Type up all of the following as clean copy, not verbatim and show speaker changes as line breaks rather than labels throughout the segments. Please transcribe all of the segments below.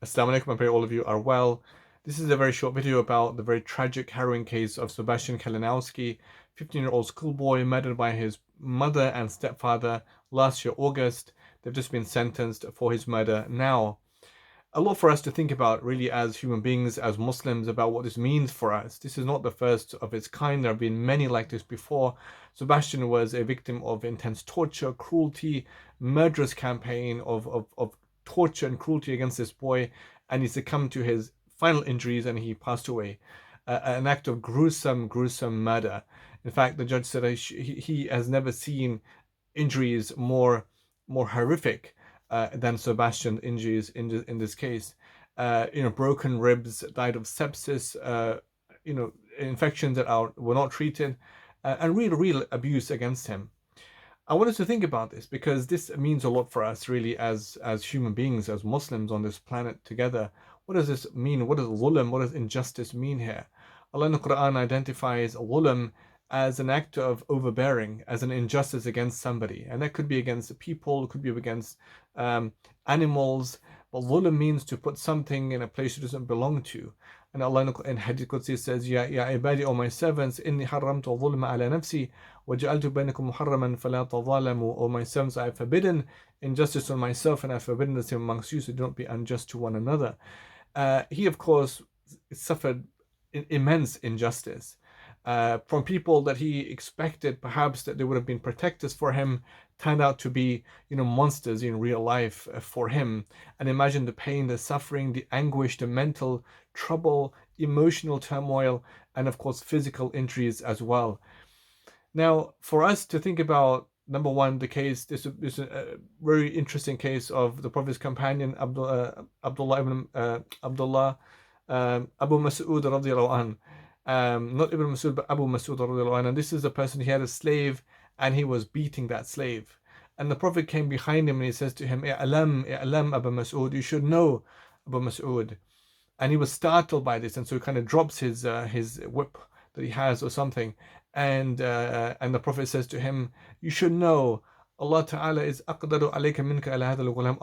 Assalamu alaikum, I pray all of you are well. This is a very short video about the very tragic, harrowing case of Sebastian Kalinowski, 15-year-old schoolboy murdered by his mother and stepfather last year, August. They've just been sentenced for his murder now. A lot for us to think about, really, as human beings, as Muslims, about what this means for us. This is not the first of its kind. There have been many like this before. Sebastian was a victim of intense torture, cruelty, murderous campaign of torture and cruelty against this boy, and he succumbed to his final injuries and he passed away. An act of gruesome, gruesome murder. In fact, the judge said he has never seen injuries more horrific than Sebastian's injuries in this case. Broken ribs, died of sepsis, infections that were not treated, and real abuse against him. I wanted to think about this because this means a lot for us, really, as human beings, as Muslims on this planet together. What does this mean? What does zulm, what does injustice mean here? Allah in the Quran identifies zulm as an act of overbearing, as an injustice against somebody. And that could be against people, it could be against animals. But zulm means to put something in a place it doesn't belong to. And Allah in Hadith Qudsi says, Ya ibadi, O my servants, inni haramtu zulma ala nafsi, wa ja'altu bainakum muharraman fala tadhalamu. O my servants, I have forbidden injustice on myself, and I have forbidden the same amongst you, so do not be unjust to one another. He, of course, suffered immense injustice from people that he expected perhaps that they would have been protectors for him, turned out to be monsters in real life for him. And imagine the pain, the suffering, the anguish, the mental trouble, emotional turmoil, and of course physical injuries as well. Now, for us to think about, number one, the case, this is a very interesting case of the Prophet's companion Abdullah Abu Mas'ud radiallahu anhu. Not Ibn Mas'ud, but Abu Mas'ud radiallahu anhu. And this is a person, he had a slave and he was beating that slave. And the Prophet came behind him and he says to him, I'alam Abu Mas'ud, you should know, Abu Mas'ud. And he was startled by this, and so he kind of drops his whip that he has or something. And the Prophet says to him, you should know, Allah Ta'ala is aqdaru alayka minka ala hadha al-ghulam.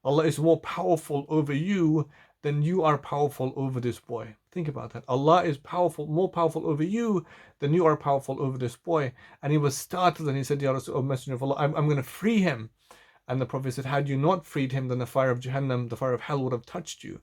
Allah is more powerful over you than you are powerful over this boy. Think about that. Allah is powerful, more powerful over you than you are powerful over this boy. And he was startled and he said, Ya Rasul, O Messenger of Allah, I'm going to free him. And the Prophet said, had you not freed him, then the fire of Jahannam, the fire of hell, would have touched you.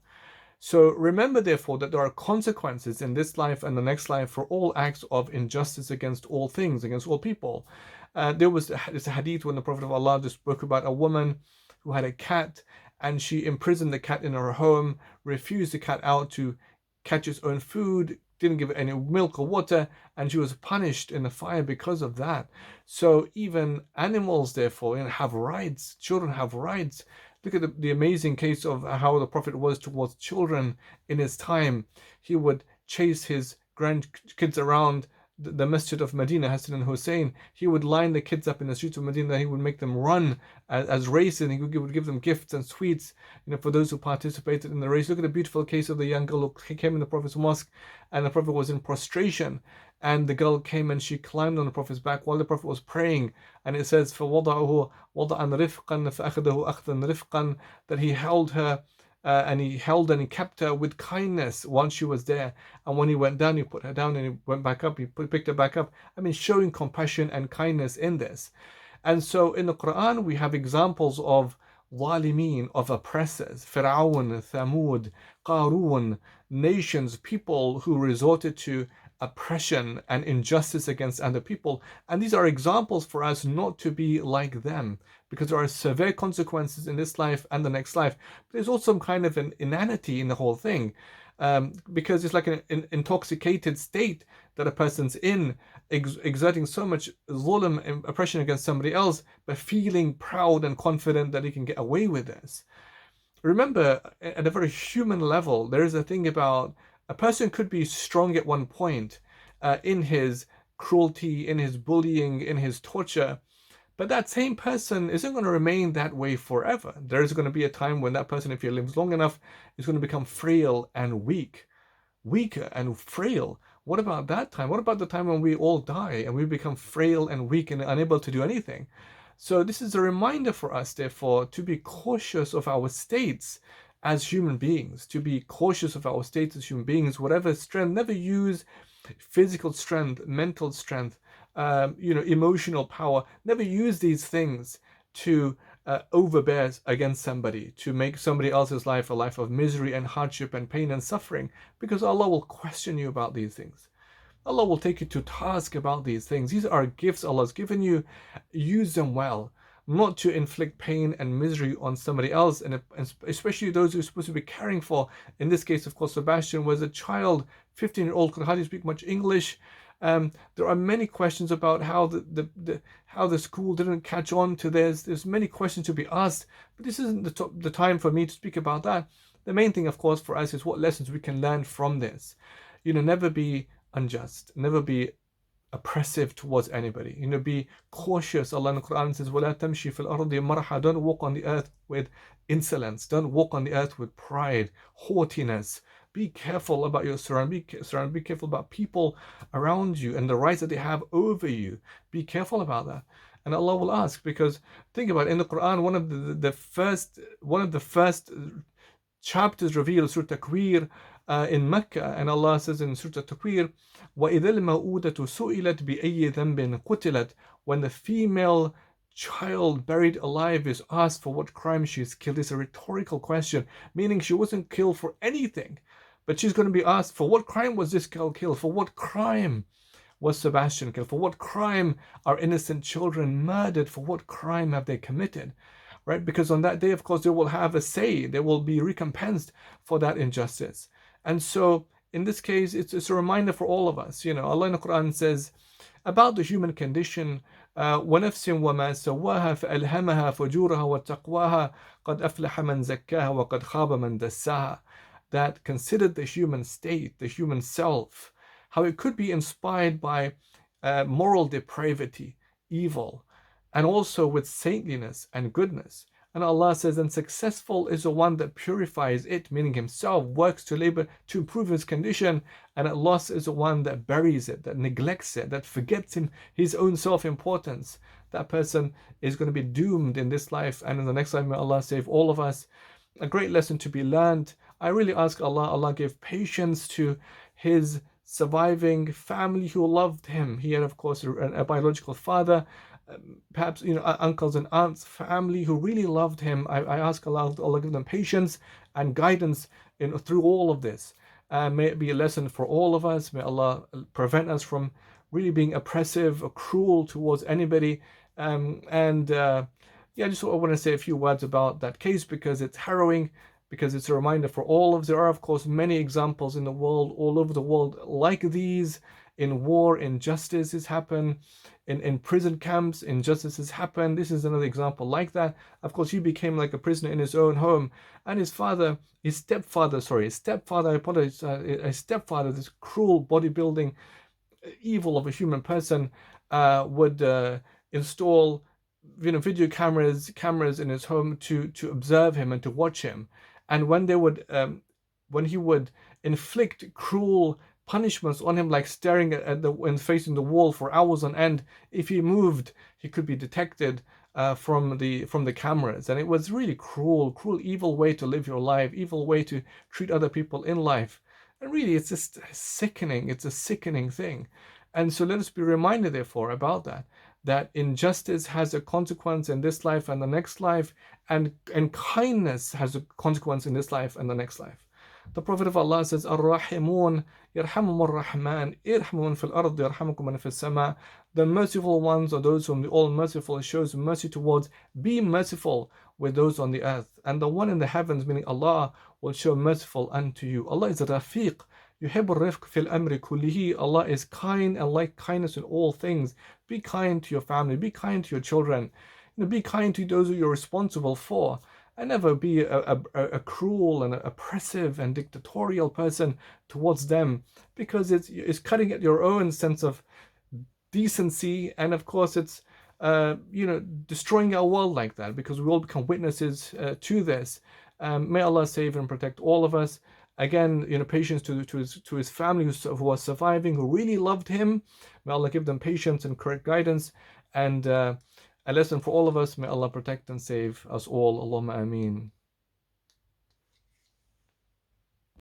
So remember, therefore, that there are consequences in this life and the next life for all acts of injustice against all things, against all people. There was this hadith when the Prophet of Allah just spoke about a woman who had a cat, and she imprisoned the cat in her home, refused the cat out to catch its own food, didn't give it any milk or water, and she was punished in the fire because of that. So even animals, therefore, have rights. Children have rights. Look at the amazing case of how the Prophet was towards children in his time. He would chase his grandkids around the masjid of Medina, Hassan and Hussein. He would line the kids up in the streets of Medina. He would make them run as races, and he would give them gifts and sweets, for those who participated in the race. Look at the beautiful case of the young girl who came in the Prophet's mosque, and the Prophet was in prostration, and the girl came and she climbed on the Prophet's back while the Prophet was praying, and it says, فَوَضَعُهُ وَضَعًا رِفْقًا فَأَخَذَهُ أَخْذًا رِفْقًا, that he held her and he kept her with kindness once she was there. And when he went down, he put her down, and he went back up, he picked her back up. I mean, showing compassion and kindness in this. And so in the Quran, we have examples of zalimeen, of oppressors, Fir'aun, Thamud, Qarun, nations, people who resorted to oppression and injustice against other people. And these are examples for us not to be like them, because there are severe consequences in this life and the next life. But there's also some kind of an inanity in the whole thing, because it's like an intoxicated state that a person's in, exerting so much zulm and oppression against somebody else, but feeling proud and confident that he can get away with this. Remember, at a very human level, there is a thing about a person could be strong at one point in his cruelty, in his bullying, in his torture, but that same person isn't going to remain that way forever. There is going to be a time when that person, if he lives long enough, is going to become frail and weaker and frail. What about that time? What about the time when we all die and we become frail and weak and unable to do anything? So this is a reminder for us, therefore, to be cautious of our states as human beings, to be cautious of our state as human beings, whatever strength. Never use physical strength, mental strength, emotional power. Never use these things to overbear against somebody, to make somebody else's life a life of misery and hardship and pain and suffering, because Allah will question you about these things. Allah will take you to task about these things. These are gifts Allah's given you. Use them well, not to inflict pain and misery on somebody else, and especially those you're supposed to be caring for. In this case, of course, Sebastian was a child, 15-year-old, could hardly speak much English. There are many questions about how the school didn't catch on to this. There's many questions to be asked, but this isn't the time for me to speak about that. The main thing, of course, for us is what lessons we can learn from this. Never be unjust, never be oppressive towards anybody. Be cautious. Allah in the Quran says, وَلَا تَمْشِي فِي الْأَرْضِ مَرْحًا. Don't walk on the earth with insolence. Don't walk on the earth with pride, haughtiness. Be careful about your surroundings. Be careful about people around you and the rights that they have over you. Be careful about that. And Allah will ask, because think about it, in the Quran, one of the first chapters revealed Surah Takwir in Mecca, and Allah says in Surah Takwir, وَإِذَا الْمَوْءُودَةُ سُئِلَتْ بِأَيِّ ذَنْبٍ قُتِلَتْ. When the female child buried alive is asked for what crime she is killed. It's a rhetorical question, meaning she wasn't killed for anything, but she's going to be asked, for what crime was this girl killed? For what crime was Sebastian killed? For what crime are innocent children murdered? For what crime have they committed? Right? Because on that day, of course, they will have a say. They will be recompensed for that injustice. And so in this case, it's a reminder for all of us. Allah in the Quran says about the human condition, وَنَفْسٍ وَمَا سَوَّاهَا فَأَلْهَمَهَا فُجُورَهَا وَتَقْوَاهَا قَدْ أَفْلَحَ مَنْ زَكَّاهَا وَقَدْ خَابَ مَنْ دَسَّاهَا. That considered the human state, the human self, how it could be inspired by moral depravity, evil, and also with saintliness and goodness. And Allah says, and successful is the one that purifies it, meaning himself, works to labor to improve his condition, and at loss is the one that buries it, that neglects it, that forgets his own self-importance. That person is going to be doomed in this life and in the next life. May Allah save all of us. A great lesson to be learned. I really ask Allah give patience to his surviving family who loved him. He had, of course, a biological father, perhaps uncles and aunts, family who really loved him. I ask Allah give them patience and guidance through all of this. May it be a lesson for all of us. May Allah prevent us from really being oppressive or cruel towards anybody. I just want to say a few words about that case, because it's harrowing, because it's a reminder for all of us. There are, of course, many examples in the world, all over the world, like these. In war, injustices happen. In prison camps, injustices happen. This is another example like that. Of course, he became like a prisoner in his own home, and his stepfather, this cruel bodybuilding evil of a human person, would install video cameras in his home to observe him and to watch him. And when he would inflict cruel punishments on him, like staring at and facing the wall for hours on end, if he moved, he could be detected from the cameras. And it was really cruel, evil way to live your life, evil way to treat other people in life. And really, it's just sickening. It's a sickening thing. And so let us be reminded, therefore, about that injustice has a consequence in this life and the next life, and kindness has a consequence in this life and the next life. The Prophet of Allah says, Ar-Rahimun yarhamum ar-Rahman, irhamun fil ard yarhamukum man fis sama. The merciful ones are those whom the All-Merciful shows mercy towards. Be merciful with those on the earth, and the one in the heavens, meaning Allah, will show merciful unto you. Allah is Rafiq. Yuhibbu ar-rifq fil amri kullihi. Allah is kind and like kindness in all things. Be kind to your family. Be kind to your children. Be kind to those who you're responsible for. And never be a cruel and oppressive and dictatorial person towards them, because it's cutting at your own sense of decency, and of course it's destroying our world like that, because we all become witnesses to this. May Allah save and protect all of us. Again, patience to his family who are surviving, who really loved him. May Allah give them patience and correct guidance, and a lesson for all of us. May Allah protect and save us all. Allahumma ameen.